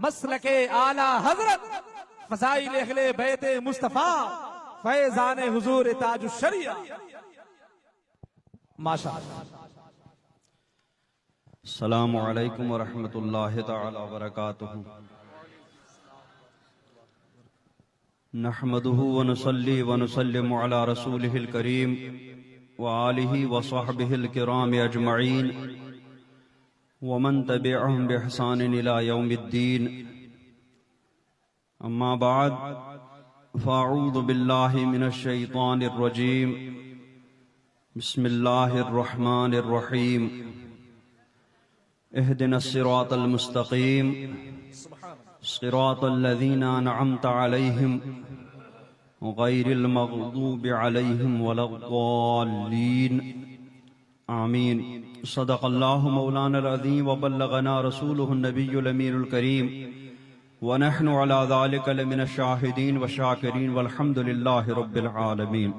مسلک اعلی حضرت، فضائل اہل بیت مصطفیٰ، فیضان حضور تاج الشریعہ. ماشاءاللہ. السلام علیکم ورحمۃ اللہ تعالی وبرکاتہ. نحمده ونصلي ونسلم على رسوله الكريم وآله وصحبه الكرام أجمعين ومن تبعهم بإحسان إلى يوم الدين. أما بعد، فأعوذ بالله من الشيطان الرجيم. بسم الله الرحمن الرحيم. اهدنا الصراط المستقيم صراط الذين أنعمت عليهم غير المغضوب عليهم ولا الضالين. آمين. صدق الله مولانا العظيم وبلغنا رسوله النبي الأمين الكريم ونحن على ذلك لمن الشاهدين والشاكرين والحمد لله رب العالمين.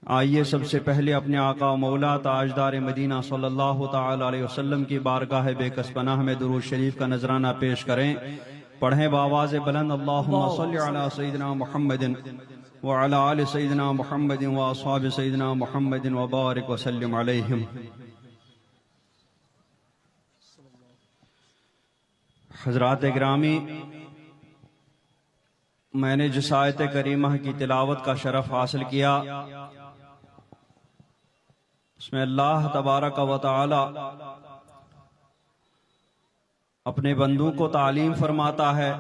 آئیے سب سے پہلے اپنے آقا و مولا تاجدار مدینہ صلی اللہ تعالی علیہ وسلم کی بارگاہ بے کس پناہ میں درود شریف کا نذرانہ پیش کریں. پڑھیں بآواز بلند: اللہم صلی علی سیدنا محمد وعلی آل سیدنا محمد واصحاب سیدنا محمد وبارک وسلم علیہم. حضرات گرامی، میں نے جس آیت کریمہ کی تلاوت کا شرف حاصل کیا، اس میں اللہ تبارک و تعالی اپنے بندوں کو تعلیم فرماتا ہے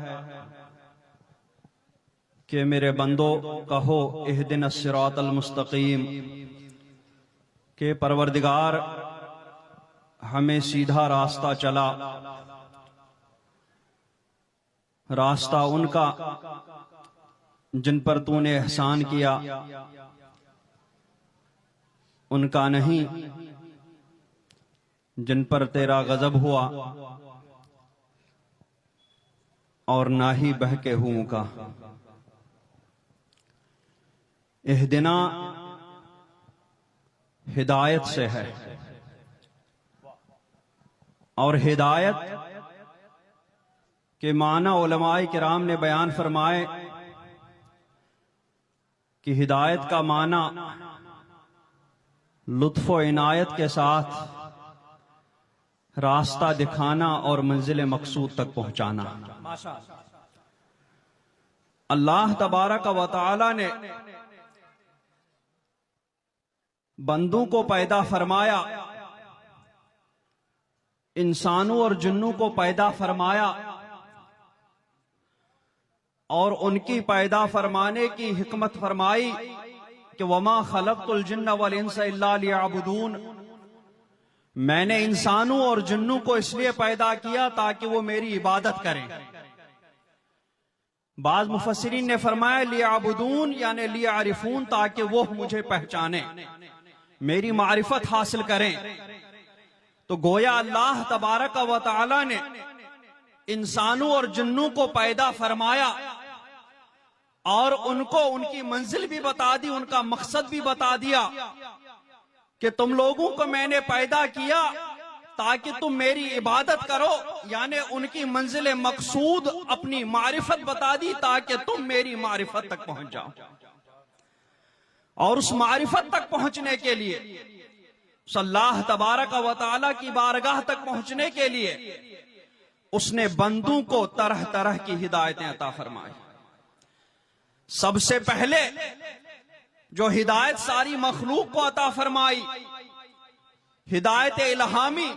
کہ میرے بندو کہو اہدنا الصراط المستقیم، کہ پروردگار ہمیں سیدھا راستہ چلا، راستہ ان کا جن پر تو نے احسان کیا، ان کا نہیں جن پر تیرا غضب ہوا، اور نہ ہی بہکے ہوں کا. اہدنا ہدایت سے ہے، اور ہدایت کے معنی علماء کرام نے بیان فرمائے کہ ہدایت کا معنی لطف و عنایت کے ساتھ راستہ دکھانا اور منزل مقصود تک پہنچانا. اللہ تبارک و تعالی نے بندوں کو پیدا فرمایا، انسانوں اور جنوں کو پیدا فرمایا، اور ان کی پیدا فرمانے کی حکمت فرمائی کہ وَمَا خَلَقْتُ الْجِنَّ وَالْإِنسَ إِلَّا لِيَعْبُدُونَ. میں نے انسانوں اور جنوں کو اس لیے پیدا کیا تاکہ وہ میری عبادت کریں. بعض مفسرین نے فرمایا لیعبدون یعنی لیعرفون، تاکہ وہ مجھے پہچانیں، میری معرفت حاصل کریں. تو گویا اللہ تبارک و تعالی نے انسانوں اور جنوں کو پیدا فرمایا اور ان کو ان کی منزل بھی بتا دی، ان کا مقصد بھی بتا دیا کہ تم لوگوں کو میں نے پیدا کیا تاکہ تم میری عبادت کرو، یعنی ان کی منزل مقصود اپنی معرفت بتا دی تاکہ تم میری معرفت تک پہنچ جاؤ. اور اس معرفت تک پہنچنے کے لیے، اس اللہ تبارک و تعالی کی بارگاہ تک پہنچنے کے لیے اس نے بندوں کو طرح طرح کی ہدایتیں عطا فرمائی. سب سے پہلے جو ہدایت ساری مخلوق کو عطا فرمائی، ہدایت الہامی،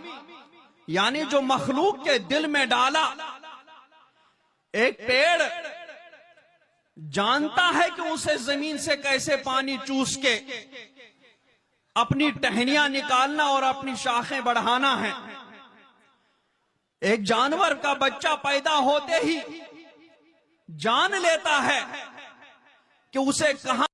یعنی جو مخلوق کے دل میں ڈالا. ایک پیڑ جانتا ہے کہ اسے زمین سے کیسے پانی چوس کے اپنی ٹہنیاں نکالنا اور اپنی شاخیں بڑھانا ہے. ایک جانور کا بچہ پیدا ہوتے ہی جان لیتا ہے کہ اسے کہاں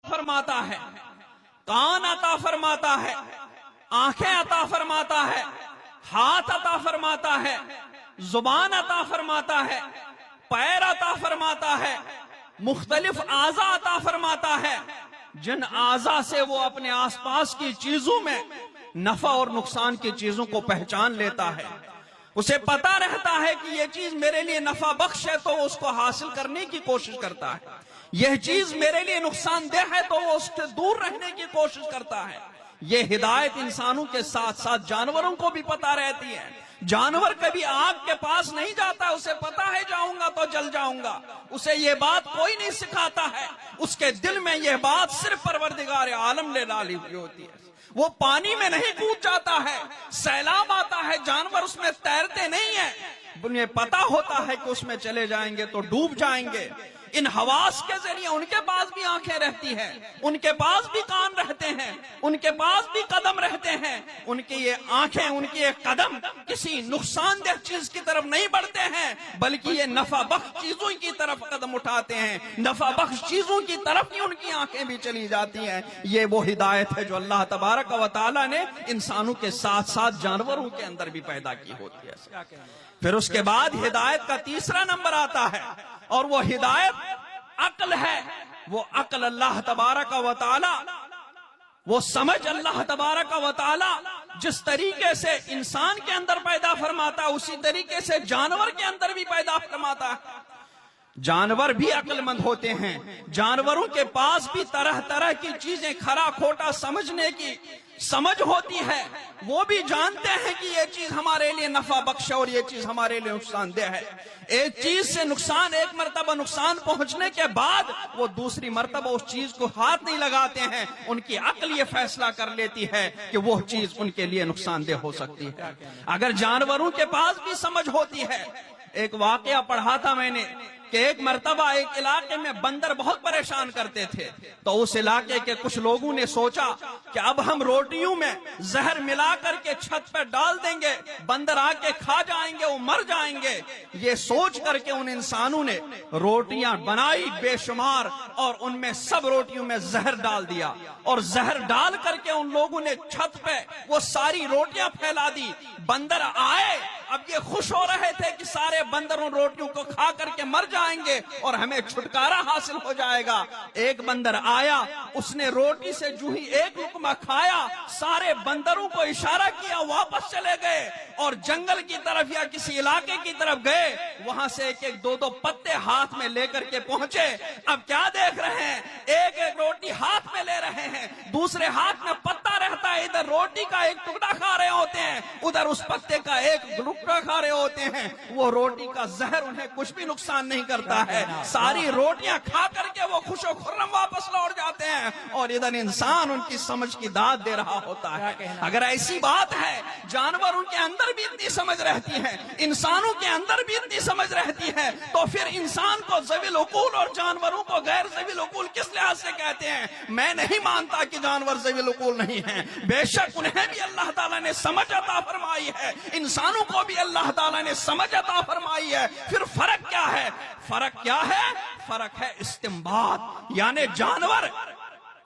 فرماتا ہے، کان عطا فرماتا ہے، آنکھیں عطا فرماتا ہے، ہاتھ عطا فرماتا ہے، زبان عطا فرماتا ہے، پیر عطا فرماتا ہے، مختلف اعضاء عطا فرماتا ہے، جن اعضاء سے وہ اپنے آس پاس کی چیزوں میں نفع اور نقصان کی چیزوں کو پہچان لیتا ہے۔ اسے پتا رہتا ہے کہ یہ چیز میرے لیے نفع بخش ہے تو وہ اس کو حاصل کرنے کی کوشش کرتا ہے، یہ چیز میرے لیے نقصان دہ ہے تو وہ اس سے دور رہنے کی کوشش کرتا ہے۔ یہ ہدایت انسانوں کے ساتھ ساتھ جانوروں کو بھی پتا رہتی ہے۔ جانور کبھی آگ کے پاس نہیں جاتا، اسے پتا ہے جاؤں گا تو جل جاؤں گا، اسے یہ بات کوئی نہیں سکھاتا ہے، اس کے دل میں یہ بات صرف پروردگار عالم نے ڈالی ہوئی ہوتی ہے۔ وہ پانی میں نہیں کود جاتا ہے، سیلاب آتا ہے، جانور اس میں تیرتے نہیں ہیں، انہیں پتا ہوتا ہے کہ اس میں چلے جائیں گے تو ڈوب جائیں گے۔ ان حواس کے ذریعے ان کے پاس بھی آنکھیں رہتی ہیں، ان کے پاس بھی کان رہتے ہیں، ان کے پاس بھی قدم رہتے ہیں، ان کی یہ آنکھیں، ان کی یہ قدم کسی نقصان دہ چیز کی طرف نہیں بڑھتے ہیں، بلکہ یہ نفع بخش چیزوں کی طرف قدم اٹھاتے ہیں، نفع بخش چیزوں کی طرف ہی ان کی آنکھیں بھی چلی جاتی ہیں۔ یہ وہ ہدایت ہے جو اللہ تبارک و تعالیٰ نے انسانوں کے ساتھ ساتھ جانوروں کے اندر بھی پیدا کی ہوتی ہے۔ پھر اس کے بعد ہدایت کا تیسرا نمبر آتا ہے، اور وہ ہدایت عقل ہے۔ وہ عقل اللہ تبارک و تعالی، وہ سمجھ اللہ تبارک و تعالی جس طریقے سے انسان کے اندر پیدا فرماتا ہے اسی طریقے سے جانور کے اندر بھی پیدا فرماتا ہے۔ جانور بھی عقل مند ہوتے ہیں، جانوروں کے پاس بھی طرح طرح کی چیزیں کھرا کھوٹا سمجھنے کی سمجھ ہوتی ہے، وہ بھی جانتے ہیں کہ یہ چیز ہمارے لیے نفع بخش ہے اور یہ چیز ہمارے لیے نقصان دہ ہے۔ ایک چیز سے نقصان، ایک مرتبہ نقصان پہنچنے کے بعد وہ دوسری مرتبہ اس چیز کو ہاتھ نہیں لگاتے ہیں، ان کی عقل یہ فیصلہ کر لیتی ہے کہ وہ چیز ان کے لیے نقصان دہ ہو سکتی ہے۔ اگر جانوروں کے پاس بھی سمجھ ہوتی ہے، ایک واقعہ پڑھا تھا میں نے کہ ایک مرتبہ ایک علاقے میں بندر بہت پریشان کرتے تھے، تو اس علاقے کے کچھ لوگوں نے سوچا کہ اب ہم روٹیوں میں زہر ملا کر کے چھت پہ ڈال دیں گے، بندر آ کے کھا جائیں گے، وہ مر جائیں گے۔ یہ سوچ کر کے ان انسانوں نے روٹیاں بنائی بے شمار، اور ان میں سب روٹیوں میں زہر ڈال دیا، اور زہر ڈال کر کے ان لوگوں نے چھت پہ وہ ساری روٹیاں پھیلا دی۔ بندر آئے، اب یہ خوش ہو رہے تھے کہ سارے بندر ان روٹیوں کو کھا کر کے مر جائیں گے اور ہمیں چھٹکارا حاصل ہو جائے گا۔ ایک بندر آیا، اس نے روٹی سے جو ہی ایک لقمہ کھایا، سارے بندروں کو اشارہ کیا، واپس چلے گئے اور جنگل کی طرف یا کسی علاقے کی طرف گئے، وہاں سے ایک ایک دو دو پتے ہاتھ میں لے کر کے پہنچے۔ اب کیا دیکھ رہے ہیں؟ ایک ایک روٹی ہاتھ میں لے رہے ہیں، دوسرے ہاتھ میں پتا رہتا ہے، ادھر روٹی کا ایک ٹکڑا کھا رہے ہوتے ہیں، ادھر اس پتے کا ایک ٹکڑا کھا رہے ہوتے ہیں۔ وہ روٹی کا زہر انہیں کچھ بھی نقصان نہیں کرتا ہے، ساری روٹیاں کھا کر کے وہ خوش و خرم واپس لوٹ جاتے ہیں، اور ادھر انسان ان کی سمجھ کی داد دے رہا ہوتا ہے۔ اگر ایسی بات ہے، جانوروں کے اندر بھی اتنی سمجھ رہتی ہے، انسانوں کے اندر بھی اتنی سمجھ رہتی ہے، تو پھر انسان کو ذوی العقول اور جانوروں کو غیر ذوی العقول کس لحاظ سے کہتے ہیں؟ میں نہیں مانتا کہ جانور ذوی العقول نہیں ہیں، بے شک انہیں بھی اللہ تعالیٰ نے سمجھ عطا فرمائی ہے، انسانوں کو بھی اللہ تعالیٰ نے سمجھ عطا فرمائی ہے۔ پھر فرق کیا ہے؟ فرق کیا ہے؟ فرق ہے استنباط، یعنی جانور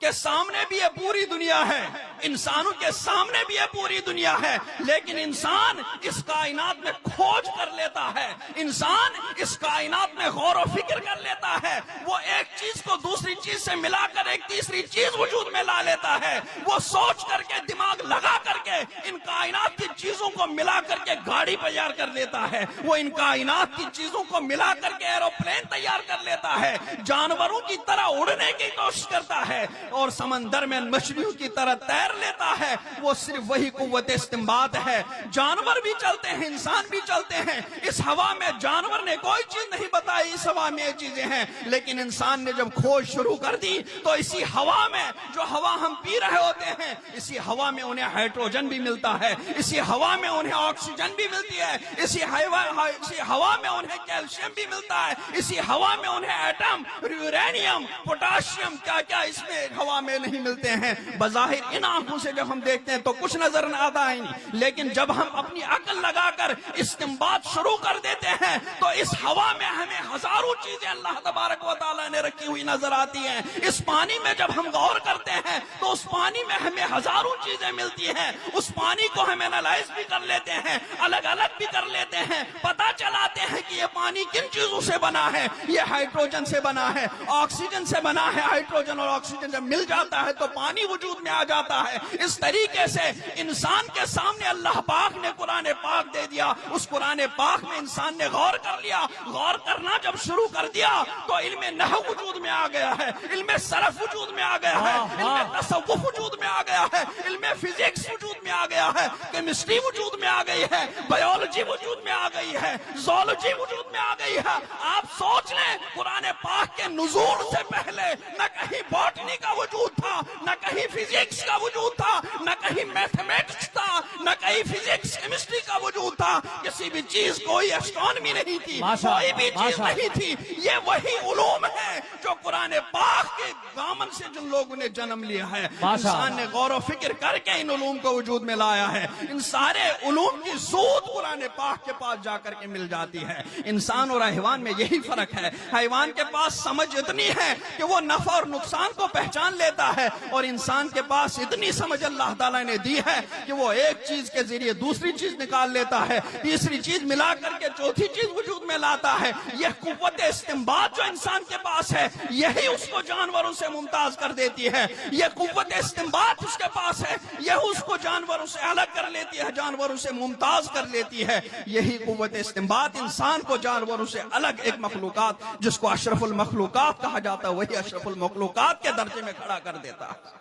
کے سامنے بھی یہ پوری دنیا ہے، انسانوں کے سامنے بھی یہ پوری دنیا ہے، لیکن انسان اس کائنات میں کھوج کر لیتا ہے، انسان اس کائنات میں غور و فکر کر لیتا ہے، وہ ایک چیز کو دوسری چیز سے ملا کر ایک تیسری چیز وجود میں لا لیتا ہے، وہ سوچ کر کے دماغ لگا کر کے ان کائنات کی چیزوں کو ملا کر کے گاڑی تیار کر لیتا ہے، وہ ان کائنات کی چیزوں کو ملا کر کے ایروپلین تیار کر لیتا ہے، جانوروں کی طرح اڑنے کی کوشش کرتا ہے اور سمندر میں مچھلیوں کی طرح تیر لیتا ہے۔ وہ صرف وہی قوت استنباط ہے۔ جانور بھی چلتے ہیں، انسان بھی چلتے ہیں، اس ہوا میں جانور نے کوئی چیز نہیں بتائی اس ہوا میں یہ چیزیں ہیں، لیکن انسان نے جب کھوج شروع کر دی تو اسی ہوا میں جو ہوا ہم پی رہے ہوتے ہیں، اسی ہوا میں انہیں ہائیڈروجن بھی ملتا ہے، اسی ہوا میں انہیں آکسیجن بھی ملتی ہے، اسی ہوا میں انہیں کیلشیم بھی ملتا ہے، اسی ہوا میں انہیں ایٹم، یورینیم، پوٹاشیم، کیا کیا اس میں ہوا میں نہیں ملتے ہیں۔ بظاہر ان آنکھوں سے جب ہم دیکھتے ہیں تو کچھ نظر نہ آتا ہے، لیکن جب ہم اپنی عقل لگا کر استنباط شروع کر دیتے ہیں تو اس ہوا میں ہمیں ہزاروں چیزیں اللہ تبارک و تعالیٰ نے رکھی ہوئی نظر آتی ہیں۔ اس پانی میں جب ہم غور کرتے ہیں تو اس پانی میں ہمیں ہزاروں چیزیں ملتی ہیں، اس پانی کو ہم اینالائز بھی کر لیتے ہیں، الگ الگ بھی کر لیتے ہیں، پتہ چلاتے ہیں کہ یہ پانی کن چیزوں سے بنا ہے، یہ ہائیڈروجن سے بنا ہے، آکسیجن سے بنا ہے۔ ہائیڈروجن اور آکسیجن جب مل جاتا ہے تو پانی وجود میں آ جاتا ہے۔ اس طریقے سے انسان کے سامنے اللہ پاک نے قرآن پاک دے دیا، اس قرآن پاک میں انسان نے غور کر لیا، غور کرنا جب شروع کر دیا تو علم نحو وجود میں آ گیا ہے، علم صرف وجود میں آ گیا ہے، علم تصوف وجود میں آ گیا ہے، علم فزکس وجود میں آ گیا ہے، کیمسٹری وجود میں آ گئی ہے، بایولوجی وجود میں آ گئی ہے، زولوجی وجود میں آ گئی ہے۔ آپ سوچ لیں قرآن پاک کے نزول سے پہلے نہ کہیں باٹنی کا وجود تھا، نہ کہیں فزکس کا وجود تھا، نہ کہیں میتھمیٹکس تھا، نہ کہیں فزکس کیمسٹری کا وجود تھا، کسی بھی چیز کوئی اسٹرانومی نہیں تھی، کوئی بھی چیز نہیں تھی۔ یہ وہی علوم ہے جو قرآن پاک کے دامن سے جن لوگوں نے جنم لیا ہے، انسان نے غور و فکر کر کے ان علوم کو وجود میں لایا ہے۔ ان سارے علوم کی سود قرآن پاک کے پاس جا کر کے مل جاتی ہے۔ انسان اور حیوان میں یہی فرق ہے، حیوان کے پاس سمجھ اتنی ہے کہ وہ نفع اور نقصان کو پہچان لیتا ہے، اور انسان کے پاس اتنی سمجھ اللہ تعالیٰ نے دی ہے کہ وہ ایک چیز کے ذریعے دوسری چیز نکال لیتا ہے، تیسری چیز ملا کر کے چوتھی چیز وجود میں لاتا ہے۔ یہ قوت استنباط جو انسان کے پاس ہے یہی اس کو جانوروں سے ممتاز کر دیتی ہے، یہ قوت استنباط اس کے پاس ہے یہ اس کو جانوروں سے الگ کر لیتی ہے، جانوروں سے ممتاز کر لیتی ہے۔ یہی قوت استنباط انسان کو جانوروں سے الگ ایک مخلوقات جس کو اشرف المخلوقات کہا جاتا ہے وہی اشرف المخلوقات کے درجے میں کھڑا کر دیتا ہے۔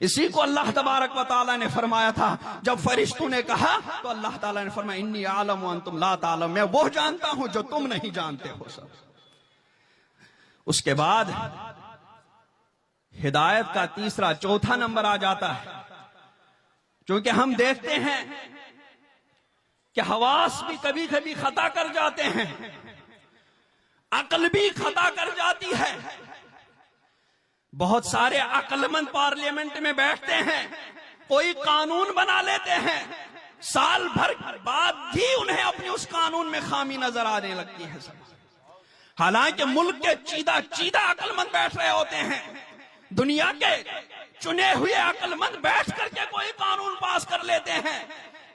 اسی کو اللہ تبارک و تعالیٰ نے فرمایا تھا، جب فرشتوں نے کہا تو اللہ تعالیٰ نے فرمایا انی اعلم وانتم لا تعلمون، میں وہ جانتا ہوں جو تم نہیں جانتے ہو سب۔ اس کے بعد ہدایت کا تیسرا چوتھا نمبر آ جاتا ہے، چونکہ ہم دیکھتے ہیں کہ حواس بھی کبھی کبھی خطا کر جاتے ہیں، عقل بھی خطا کر جاتی ہے۔ بہت سارے عقل مند پارلیمنٹ میں بیٹھتے ہیں، کوئی قانون بنا لیتے ہیں، سال بھر بعد بھی انہیں اپنی اس قانون میں خامی نظر آنے لگتی ہے، حالانکہ ملک کے چیدہ عقل مند بیٹھ رہے ہوتے ہیں، دنیا کے چنے ہوئے عقل مند بیٹھ کر کے کوئی قانون پاس کر لیتے ہیں،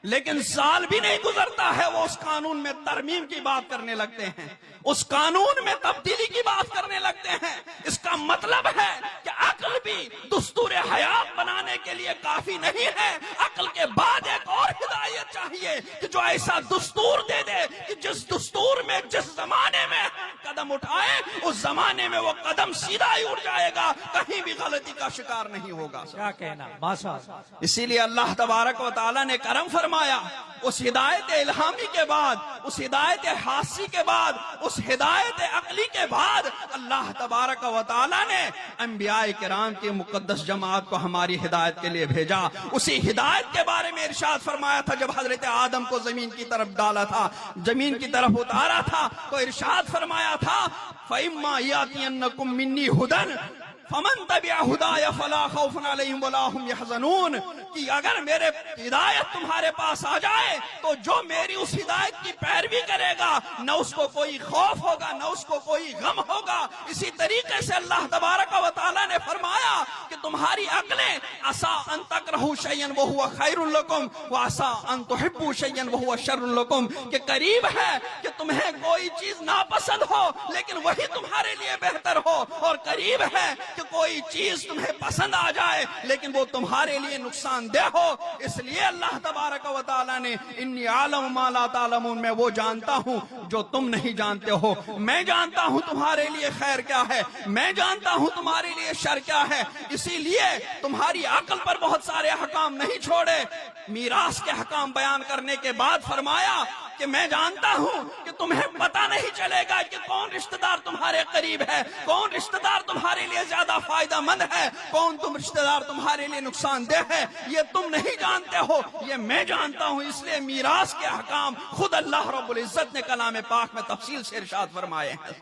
لیکن سال بھی نہیں گزرتا ہے وہ اس قانون میں ترمیم کی بات کرنے لگتے ہیں، اس قانون میں تبدیلی کی بات کرنے لگتے ہیں۔ اس کا مطلب ہے کہ عقل بھی دستور حیات بنانے کے لیے کافی نہیں ہے، عقل کے بعد ایک اور ہدایت چاہیے کہ جو ایسا دستور دے دے کہ جس دستور میں جس زمانے میں قدم اٹھائے اس زمانے میں وہ قدم سیدھا ہی اٹھ جائے گا، کہیں بھی غلطی کا شکار نہیں ہوگا۔ کیا کہنا ماشاء اللہ۔ اسی لیے اللہ تبارک و تعالیٰ نے کرم فرمایا، اس ہدایت الہامی کے بعد، اس ہدایت حاسی کے بعد، اس ہدایت عقلی کے بعد اللہ تبارک و تعالیٰ نے انبیاء کرام کی مقدس جماعت کو ہماری ہدایت کے لیے بھیجا۔ اسی ہدایت کے بارے میں ارشاد فرمایا تھا جب حضرت آدم کو زمین کی طرف ڈالا تھا، زمین کی طرف اتارا تھا، تو ارشاد فرمایا تھا فَإِمَّا يَأْتِيَنَّكُم مِّنِّي هُدًى فمن تبع ہدایہ فلا خوف علیہم ولا هم يحزنون، کہ اگر میرے ہدایت تمہارے پاس آ جائے تو جو میری اس ہدایت کی پیروی کرے گا نہ اس کو کوئی خوف ہوگا نہ اس کو کوئی غم ہوگا۔ اسی طریقے سے اللہ تبارک و تعالیٰ نے فرمایا کہ تمہاری عقلیں عسیٰ ان تکرہوا شیئا وہو خیر لکم وعسیٰ ان تحبوا شیئا وہو شر لکم، کہ قریب ہے کہ تمہیں کوئی چیز ناپسند ہو لیکن وہی تمہارے لیے بہتر ہو، اور قریب ہے کہ کوئی چیز تمہیں پسند آ جائے لیکن وہ تمہارے لیے نقصان دہ ہو۔ اس لیے اللہ تبارک و تعالیٰ نے انی عالم ما لا تعلمون، میں وہ جانتا ہوں جو تم نہیں جانتے ہو، میں جانتا ہوں تمہارے لیے خیر کیا ہے، میں جانتا ہوں تمہارے لیے شر کیا ہے۔ اسی لیے تمہاری عقل پر بہت سارے احکام نہیں چھوڑے، میراث کے احکام بیان کرنے کے بعد فرمایا کہ میں جانتا ہوں کہ تمہیں پتہ نہیں چلے گا کہ کون رشتہ دار تمہارے قریب ہے، کون رشتہ دار تمہارے لیے زیادہ فائدہ مند ہے، کون تم رشتہ دار تمہارے لیے نقصان دہ ہے، یہ تم نہیں جانتے ہو، یہ میں جانتا ہوں۔ اس لیے میراث کے احکام خود اللہ رب العزت نے کلام پاک میں تفصیل سے ارشاد فرمائے ہیں۔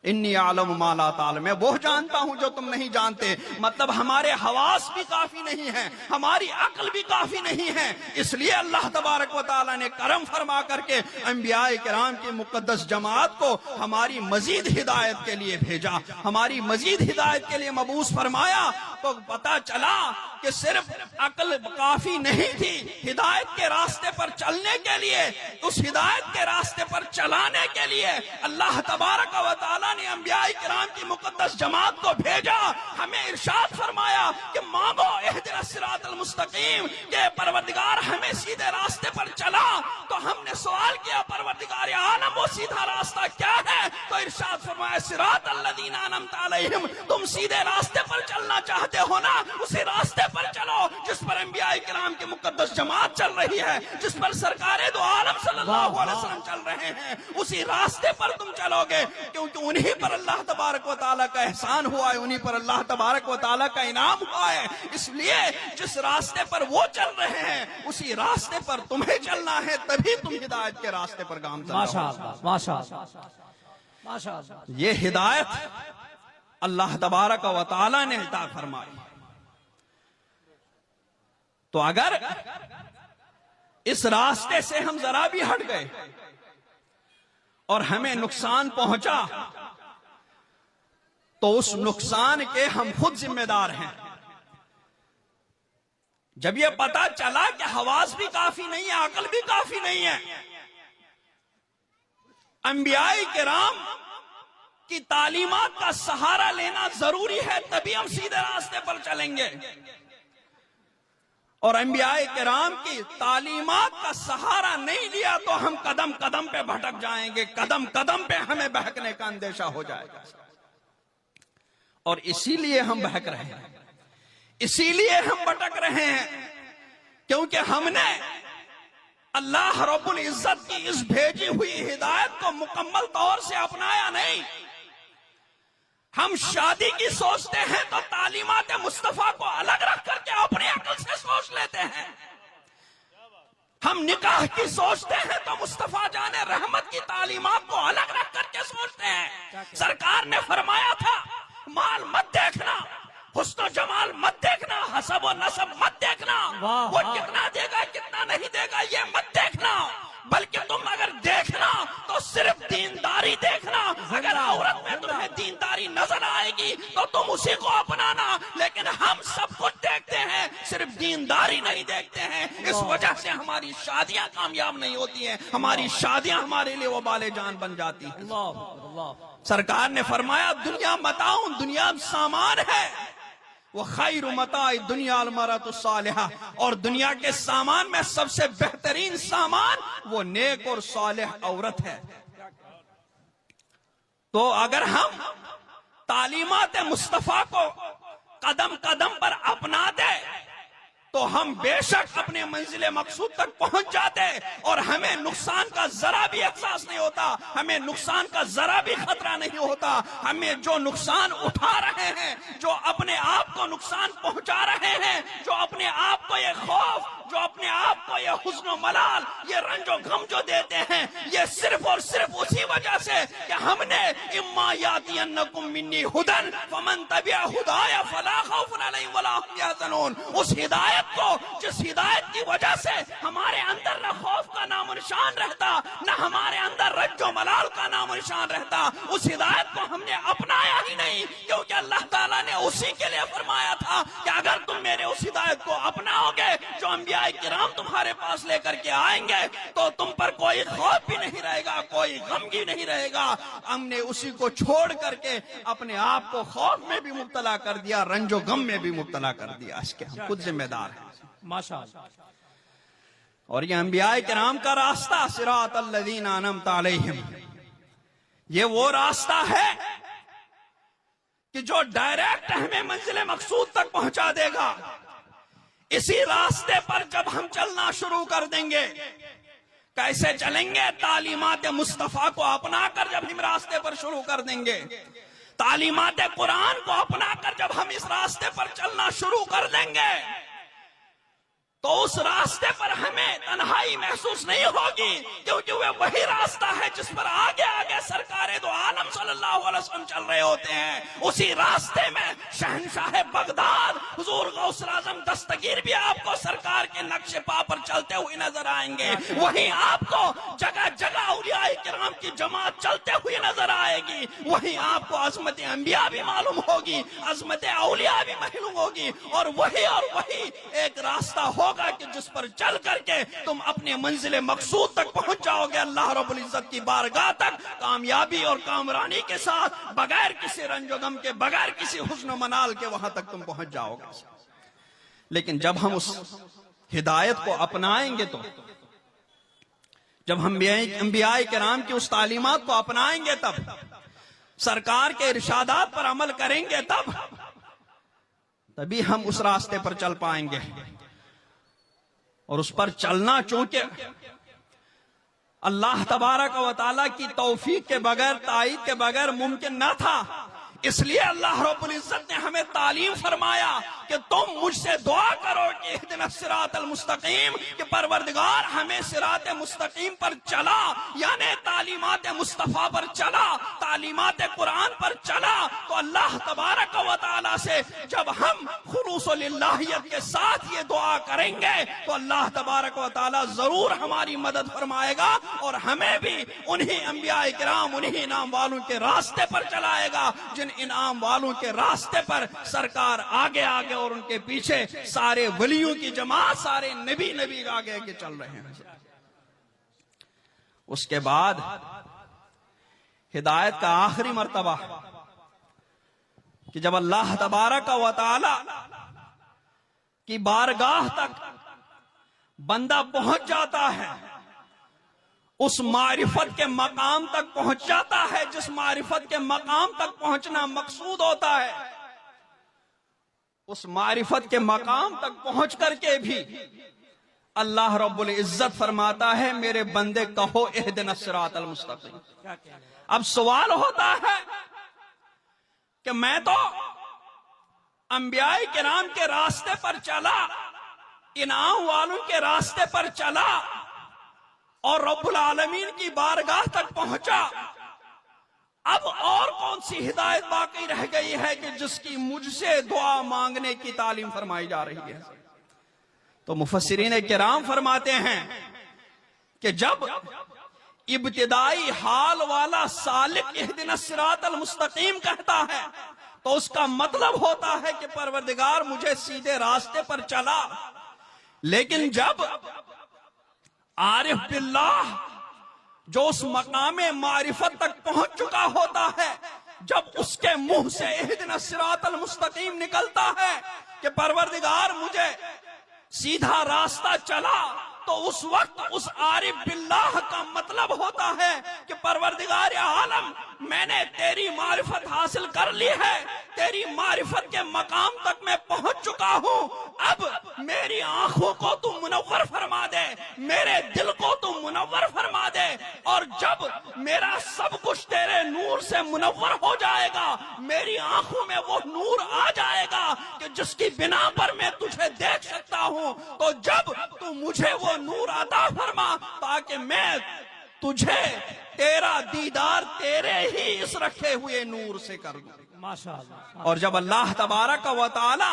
انی اعلم ما لا تعلم، میں وہ جانتا ہوں جو تم نہیں جانتے۔ مطلب ہمارے حواس بھی کافی نہیں ہیں، ہماری عقل بھی کافی نہیں ہے، اس لیے اللہ تبارک و تعالیٰ نے کرم فرما کر کے انبیاء کرام کی مقدس جماعت کو ہماری مزید ہدایت کے لیے بھیجا، ہماری مزید ہدایت کے لیے مبعوث فرمایا۔ تو پتہ چلا کہ صرف عقل کافی نہیں تھی، ہدایت کے راستے پر چلنے کے لیے، اس ہدایت کے راستے پر چلانے کے لیے اللہ تبارک و تعالیٰ نے انبیاء کرام کی مقدس جماعت کو بھیجا۔ ہمیں ارشاد فرمایا کہ مانگو اہدنا الصراط المستقیم، کہ پروردگار ہمیں سیدھے راستے پر چلا۔ تو ہم نے سوال کیا پروردگار عالم وہ سیدھا راستہ کیا ہے؟ تو ارشاد فرمایا صراط الذین انعمت علیہم، تم سیدھے راستے پر چلنا چاہتے ہو نا، اسی راستے پر چلو جس پر انبیاء کرام کی مقدس جماعت چل رہی ہے، جس پر سرکار دو عالم صلی اللہ علیہ وسلم چل رہے ہیں، اسی راستے پر تم چلو گے، کیونکہ انہی پر اللہ تبارک و تعالیٰ کا احسان ہوا ہے، انہی پر اللہ تبارک و تعالیٰ کا انعام ہوا ہے۔ اس لیے جس راستے پر وہ چل رہے ہیں اسی راستے پر تمہیں چلنا ہے، تبھی تم ہدایت کے راستے پر گامزن ہو۔ ماشاءاللہ ماشاءاللہ ماشاءاللہ۔ یہ ہدایت اللہ تبارک و تعالیٰ نے عطا فرمائی۔ تو اگر اس راستے سے ہم ذرا بھی ہٹ گئے اور ہمیں نقصان پہنچا تو اس نقصان کے ہم خود ذمہ دار ہیں۔ جب یہ پتا چلا کہ حواس بھی کافی نہیں ہے، عقل بھی کافی نہیں ہے، انبیاء کرام کی تعلیمات کا سہارا لینا ضروری ہے، تبھی ہم سیدھے راستے پر چلیں گے۔ اور انبیاء کرام کی تعلیمات کا سہارا نہیں لیا تو ہم قدم قدم پہ بھٹک جائیں گے، قدم قدم پہ ہمیں بہکنے کا اندیشہ ہو جائے گا۔ اور اسی لیے ہم بہک رہے ہیں، اسی لیے ہم بھٹک رہے ہیں، کیونکہ ہم نے اللہ رب العزت کی اس بھیجی ہوئی ہدایت کو مکمل طور سے اپنایا نہیں۔ ہم شادی کی سوچتے ہیں تو تعلیمات مصطفیٰ کو الگ رکھ کر کے اپنی عقل سے سوچ لیتے ہیں۔ ہم نکاح کی سوچتے ہیں تو مصطفیٰ جان رحمت کی تعلیمات کو الگ رکھ کر کے سوچتے ہیں۔ سرکار نے فرمایا تھا مال مت دیکھنا، حسن و جمال مت دیکھنا، حسب و نسب مت دیکھنا، وہ کتنا دے گا کتنا نہیں دے گا یہ مت دیکھنا، بلکہ تم اگر دیکھنا تو صرف دینداری دیکھنا۔ اگر عورت میں تمہیں دینداری نظر آئے گی تو تم اسی کو اپنانا، لیکن ہم سب کچھ دیکھتے ہیں، صرف دینداری نہیں دیکھتے ہیں۔ اس وجہ سے ہماری شادیاں کامیاب نہیں ہوتی ہیں، ہماری شادیاں ہمارے لیے وبال جان بن جاتی ہیں۔ سرکار نے فرمایا دنیا متاع، دنیا سامان ہے، وہ خیر متاع دنیا المرأۃ الصالحہ، اور دنیا کے سامان میں سب سے بہترین سامان وہ نیک اور صالح عورت ہے۔ تو اگر ہم تعلیمات مصطفیٰ کو قدم قدم پر اپنا دے تو ہم بے شک اپنے منزل مقصود تک پہنچ جاتے، اور ہمیں نقصان کا ذرا بھی احساس نہیں ہوتا، ہمیں نقصان کا ذرا بھی خطرہ نہیں ہوتا۔ ہمیں جو نقصان اٹھا رہے ہیں، جو اپنے آپ کو نقصان پہنچا رہے ہیں، جو اپنے آپ کو یہ خوف، جو اپنے آپ کو یہ حزن و ملال، یہ رنج و غم جو دیتے ہیں، یہ صرف اور صرف اسی وجہ سے کہ ہم نے اما یاتینکم منی ھدی فمن تبع ھدایا فلا خوف علیہم ولا هم یحزنون، اس ہدایت کو جس ہدایت کی وجہ سے ہمارے اندر نہ خوف کا نام و نشان رہتا، نہ ہمارے اندر رنج و ملال کا نام و نشان رہتا، اس ہدایت کو ہم نے اپنایا ہی نہیں، کیونکہ اللہ تعالیٰ نے اسی کے لیے فرمایا تھا کہ اگر تم میرے اس ہدایت کو اپناؤ گے جو انبیاء کرام تمہارے پاس لے کر کے آئیں گے تو تم پر کوئی خوف بھی نہیں رہے گا، کوئی غم بھی نہیں رہے گا۔ ہم نے اسی کو چھوڑ کر کے اپنے آپ کو خوف میں بھی مبتلا کر دیا، رنج و غم میں بھی مبتلا کر دیا، اس کے ہم خود ذمہ دار ہیں۔ ماشاءاللہ۔ اور یہ انبیاء کرام کا راستہ صراط الذین انعمت علیہم، یہ وہ راستہ ہے کہ جو ڈائریکٹ ہمیں منزل مقصود تک پہنچا دے گا۔ اسی راستے پر جب ہم چلنا شروع کر دیں گے، کیسے چلیں گے؟ تعلیمات مصطفیٰ کو اپنا کر جب ہم راستے پر شروع کر دیں گے، تعلیمات قرآن کو اپنا کر جب ہم اس راستے پر چلنا شروع کر دیں گے، تو اس راستے پر ہمیں تنہائی محسوس نہیں ہوگی، کیونکہ وہ وہی راستہ ہے جس پر آگے آگے سرکار دو عالم صلی اللہ علیہ وسلم چل رہے ہوتے ہیں۔ اسی راستے میں شہنشاہ بغداد حضور غوث اعظم دستگیر بھی آپ کو سرکار کے نقش پا پر چلتے ہوئے نظر آئیں گے، وہیں آپ کو جگہ جگہ اولیاء کرام کی جماعت چلتے ہوئے نظر آئے گی، وہیں آپ کو عظمت انبیاء بھی معلوم ہوگی، عظمت اولیاء بھی معلوم ہوگی، اور وہی ایک راستہ ہوگا کہ جس پر چل کر کے تم اپنے منزل مقصود تک پہنچ جاؤ گے، اللہ رب العزت کی بارگاہ تک کامیابی اور کامرانی کے ساتھ، بغیر کسی رنج و غم کے، بغیر کسی حزن و منال کے وہاں تک تم پہنچ جاؤ گے۔ لیکن جب ہم اس ہدایت کو اپنائیں گے، تو جب ہم انبیاء کرام کی اس تعلیمات کو اپنائیں گے، تب سرکار کے ارشادات پر عمل کریں گے، تبھی ہم اس راستے پر چل پائیں گے۔ اور اس پر چلنا چونکہ اللہ تبارک و تعالیٰ کی توفیق کے بغیر، تائید کے بغیر ممکن نہ تھا، اس لیے اللہ رب العزت نے ہمیں تعلیم فرمایا کہ تم مجھ سے دعا کرو کہ اہدنا الصراط المستقیم، کہ پروردگار ہمیں صراط مستقیم پر چلا، یعنی تعلیمات مصطفیٰ پر چلا، تعلیمات قرآن پر چلا۔ تو اللہ تبارک و تعالیٰ سے جب ہم خلوص للہیت کے ساتھ یہ دعا کریں گے، تو اللہ تبارک و تعالیٰ ضرور ہماری مدد فرمائے گا، اور ہمیں بھی انہی انبیاء کرام، انہی انعام والوں کے راستے پر چلائے گا، جن انعام والوں کے راستے پر سرکار آگے آگے اور ان کے پیچھے سارے ولیوں کی جماعت، سارے نبی آگے آگے چل رہے ہیں۔ اس کے بعد ہدایت کا آخری مرتبہ کہ جب اللہ تبارک و تعالی کی بارگاہ تک بندہ پہنچ جاتا ہے، اس معرفت کے مقام تک پہنچ جاتا ہے جس معرفت کے مقام تک پہنچنا مقصود ہوتا ہے، اس معرفت کے مقام تک پہنچ کر کے بھی اللہ رب العزت فرماتا ہے میرے بندے کہو اہدنا الصراط المستقیم۔ اب سوال ہوتا ہے کہ میں تو انبیاء کرام کے راستے پر چلا، انعام والوں کے راستے پر چلا، اور رب العالمین کی بارگاہ تک پہنچا، اب اور کون سی ہدایت باقی رہ گئی ہے کہ جس کی مجھ سے دعا مانگنے کی تعلیم فرمائی جا رہی ہے؟ تو مفسرین کرام فرماتے ہیں کہ جب ابتدائی حال والا سالک اہدنا الصراط المستقیم کہتا ہے، تو اس کا مطلب ہوتا ہے کہ پروردگار مجھے سیدھے راستے پر چلا۔ لیکن جب عارف باللہ جو اس مقام معرفت تک پہنچ چکا ہوتا ہے، جب اس کے منہ سے اہدنا الصراط المستقیم نکلتا ہے کہ پروردگار مجھے سیدھا راستہ چلا، تو اس وقت اس عارف باللہ کا مطلب ہوتا ہے کہ پروردگار عالم میں نے تیری معرفت حاصل کر لی ہے، تیری معرفت کے مقام تک میں پہنچ چکا ہوں، اب میری آنکھوں کو تو منور فرما دے، میرے دل کو تو منور فرما دے، اور جب میرا سب کچھ تیرے نور سے منور ہو جائے گا، میری آنکھوں میں وہ نور آ جائے گا کہ جس کی بنا پر میں تجھے دیکھ سکتا ہوں، تو جب تو مجھے وہ نور عطا فرما تاکہ میں تجھے تیرا دیدار تیرے ہی اس رکھے ہوئے نور سے کر دوں۔ ماشاءاللہ۔ اور جب اللہ تبارک و تعالی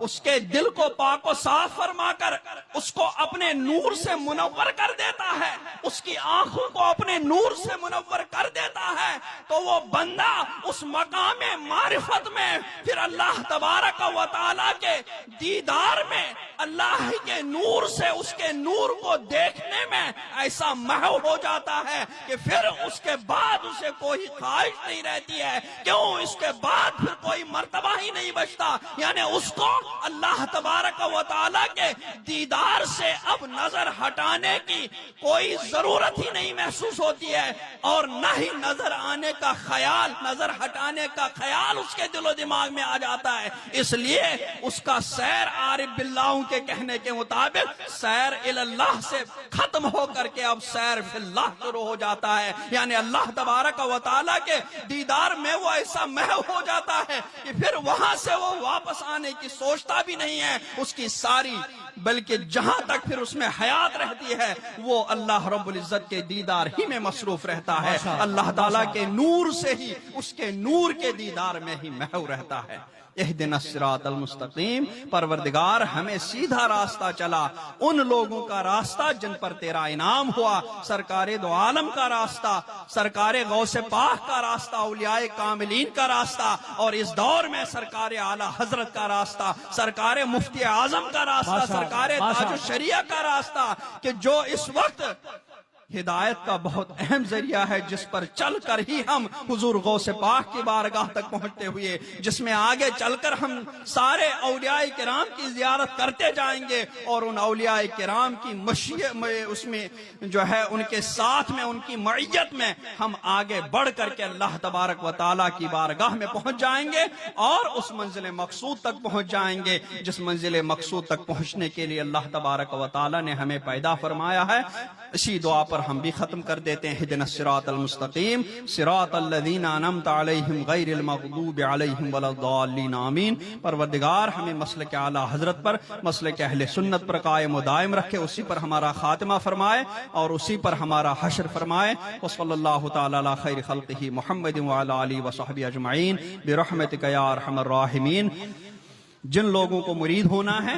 اس کے دل کو پاک و صاف فرما کر اس کو اپنے نور سے منور کر دیتا ہے، اس کی آنکھوں کو اپنے نور سے منور کر دیتا ہے، تو وہ بندہ اس مقام معرفت میں پھر اللہ تبارک و تعالی کے دیدار میں، اللہ کے نور سے اس کے نور کو دیکھنے میں ایسا محو ہو جاتا ہے کہ پھر اس کے بعد اسے کوئی خواہش نہیں رہتی ہے۔ کیوں؟ اس کے بعد پھر کوئی کوئی مرتبہ ہی نہیں بچتا، یعنی اس کو اللہ تبارک و تعالیٰ کے دیدار سے اب نظر ہٹانے کی کوئی ضرورت ہی نہیں محسوس ہوتی ہے، اور نہ ہی نظر آنے کا خیال، نظر ہٹانے کا خیال اس کے دل و دماغ میں آ جاتا ہے۔ اس لیے اس کا سیر عارف باللہ کے کہنے کے مطابق سیر اللہ سے ختم ہو کر کے اب سیر فی اللہ شروع ہو جاتا ہے، یعنی اللہ تبارک و تعالیٰ کے دیدار میں وہ ایسا محو ہو جاتا ہے کہ پھر وہاں سے وہ واپس آنے کی سوچتا بھی نہیں ہے، اس کی ساری بلکہ جہاں تک پھر اس میں حیات رہتی ہے وہ اللہ رب العزت کے دیدار ہی میں مصروف رہتا ہے، اللہ تعالیٰ کے نور سے ہی، اس کے نور کے دیدار میں ہی محو رہتا ہے۔ اہدنا الصراط المستقیم، پروردگار ہمیں سیدھا راستہ چلا، ان لوگوں کا راستہ جن پر تیرا انعام ہوا، سرکار دو عالم کا راستہ، سرکار غوث پاک کا راستہ، اولیاء کاملین کا راستہ، اور اس دور میں سرکار اعلیٰ حضرت کا راستہ، سرکار مفتی اعظم کا راستہ، سرکار تاج الشریعہ کا راستہ، کہ جو اس وقت ہدایت کا بہت اہم ذریعہ ہے، جس پر چل کر ہی ہم حضور غوث پاک کی بارگاہ تک پہنچتے ہوئے، جس میں آگے چل کر ہم سارے اولیاء کرام کی زیارت کرتے جائیں گے، اور ان اولیاء کرام کی اس میں جو ہے ان کے ساتھ میں، ان کی معیت میں ہم آگے بڑھ کر کے اللہ تبارک و تعالیٰ کی بارگاہ میں پہنچ جائیں گے، اور اس منزل مقصود تک پہنچ جائیں گے جس منزل مقصود تک پہنچنے کے لیے اللہ تبارک و تعالیٰ نے ہمیں پیدا فرمایا ہے۔ اسی دعا پر ہم بھی ختم کر دیتے ہیں، اہدنا الصراط المستقیم صراط الذین انعمت علیہم غیر المغضوب علیہم ولا الضالین آمین۔ پروردگار ہمیں مسلک اعلیٰ حضرت پر، مسلک اہل سنت پر قائم و دائم رکھے، اسی پر ہمارا خاتمہ فرمائے اور اسی پر ہمارا حشر فرمائے۔ وصلی اللہ تعالی علی خیر خلقہ محمد وعلی آلہ وصحبہ اجمعین برحمتک یا ارحم الراحمین۔ جن لوگوں کو مرید ہونا ہے